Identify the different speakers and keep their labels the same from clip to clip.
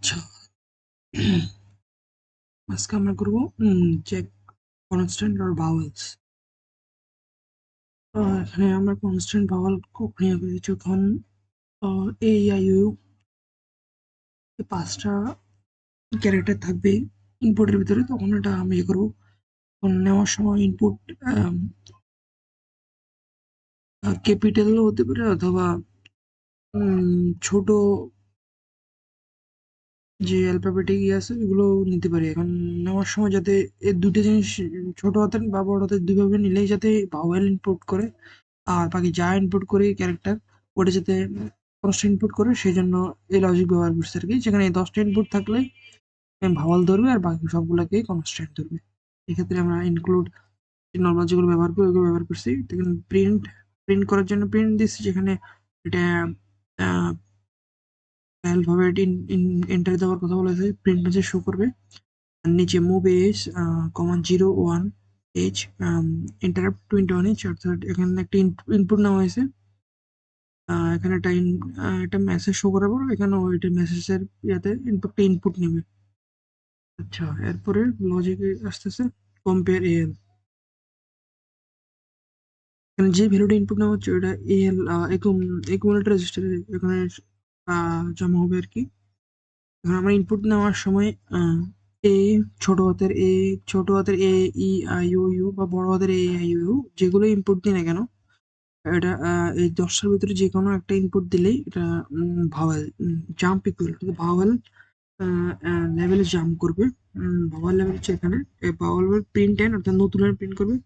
Speaker 1: আচ্ছা, আজকে আমরা করব চেক কনস্ট্যান্ট আর ভাওয়েলস। এখানে আমরা কনস্ট্যান্ট ভাওয়েল নিয়ে করেছি যখন এ আই ইউ পাঁচটা ক্যারেক্টার থাকবে ইনপুটের ভিতরে, তখন এটা আমি ইয়ে করবো। তখন নেওয়ার সময় ইনপুট ক্যাপিটালও হতে পারে অথবা ছোট যে অ্যালফাবেটিক আছে এগুলো নিতে পারি। এখন নেওয়ার সময় যাতে এই দুটো জিনিস ছোট হাতের বা বড় হাতের দুইভাবে নিলেই যাতে ভাওয়েল ইনপুট করে, আর বাকি যা ইনপুট করে ক্যারেক্টার ওটা যাতে দশটা ইনপুট করে, সেই জন্য এই লজিক ব্যবহার করছে আর কি। যেখানে এই 10টা ইনপুট থাকলে ভাওয়াল ধরবে আর বাকি সবগুলোকে কনস্ট্যান্ট ধরবে। এক্ষেত্রে আমরা ইনক্লুড নর্মাল যেগুলো ব্যবহার করি ওগুলো ব্যবহার করছি। দেখুন, প্রিন্ট প্রিন্ট করার জন্য প্রিন্ট দিচ্ছি, যেখানে এটা অ্যালফাবেট এন্টার দেওয়ার কথা বলেছে, প্রিন্ট মেসেজ শো করবে। আর নিচে মুভ এজ কমা 01 এজ ইন্টারাপ্ট 21 এজ, অর্থাৎ এখানে একটা ইনপুট নেওয়া হয়েছে। এখানে একটা মেসেজ শো করার পর এখানে ওইটা মেসেজের ইয়াতে ইনপুট নেবে। আচ্ছা, এরপরে লজিকে আসতেছে কম্পেয়ার এল। এখানে যে ভ্যালুটা ইনপুট নেওয়া হচ্ছে ওটা এল একুমুলেটর রেজিস্টারে এখানে জমা হবে আর কি। এখন আমরা ইনপুট নেওয়ার সময় এ ছোট হাতের এ ই আই ও ইউ বা বড় হাতের এ আই ও ইউ যেগুলো ইনপুট দিই না কেন, এটা এই 10টার ভিতরে যে কোনো একটা ইনপুট দিলেই এটা vowel jump equal to vowel লেভেলে জাম্প করবে। ভাওয়েল লেভেল হচ্ছে এখানে ভাওয়েল প্রিন্ট এন, অর্থাৎ নতুন লাইন প্রিন্ট করবে।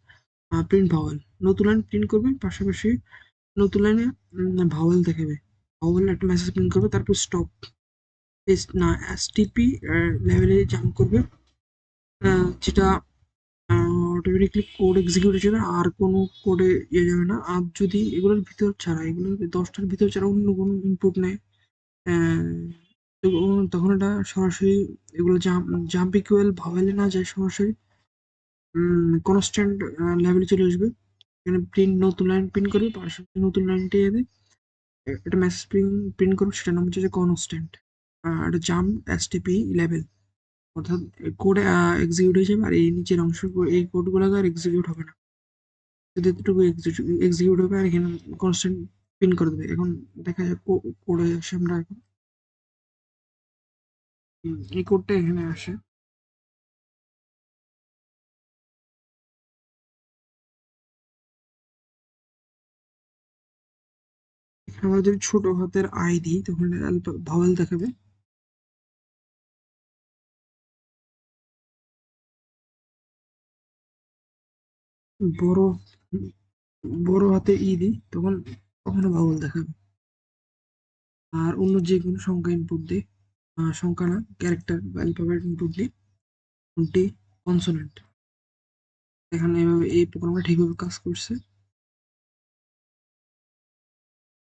Speaker 1: প্রিন্ট ভাওয়েল নতুন লাইন প্রিন্ট করবে, পাশাপাশি নতুন লাইনে ভাওয়েল দেখাবে। ভাওয়েল একটা মেসেজ প্রিন্ট করবে, তারপর স্টপ না এসটিপি লেভেলে জাম্প করবে, যেটা অটোমেটিকলি কোড এক্সিকিউট হয়ে যাবে, আর কোনো কোডে ইয়ে যাবে না। আর যদি এগুলোর ভিতর ছাড়া, এগুলো 10টার ভিতর ছাড়া অন্য কোনো ইনপুট নেয়, তো তখন এটা সরাসরি এগুলো জাম্প ইকুয়াল ভাওয়েলে না যায়, সরাসরি কনস্ট্যান্ট লেভেলে চলে আসবে। এখানে প্রিন্ট নতুন লাইন প্রিন্ট করবে, পাশাপাশি নতুন লাইনটি এনে একটা মেসেজ প্রিন্ট করবে, সেটার নাম হচ্ছে যে কনস্ট্যান্ট। এটা জাম্প এসটিপি লেভেল, অর্থাৎ কোড এক্সিকিউট হয়ে যাবে, আর এই নিচের অংশ এই কোডগুলো আর এক্সিকিউট হবে না, শুধু এতটুকু এক্সিকিউট হবে আর এখানে কনস্ট্যান্ট প্রিন্ট করে দেবে। এখন দেখা যাক কোডে আসে আমরা এখন এই কোডটা এখানে আসে। এখানে আমরা যদি ছোট হাতের আই দিই তখন ভাওয়েল দেখাবে। বড় বড় হাতে ই দিই তখন কখনো ভাওয়েল দেখাবে। আর অন্য যে কোনো সংখ্যা ইনপুট দিই, সংখ্যা না ক্যারেক্টার বা অ্যালফাবেট ইনপুট দিই, কোনটি কনসোনেন্ট। এখানে এভাবে এই প্রোগ্রামটা ঠিকভাবে কাজ করছে।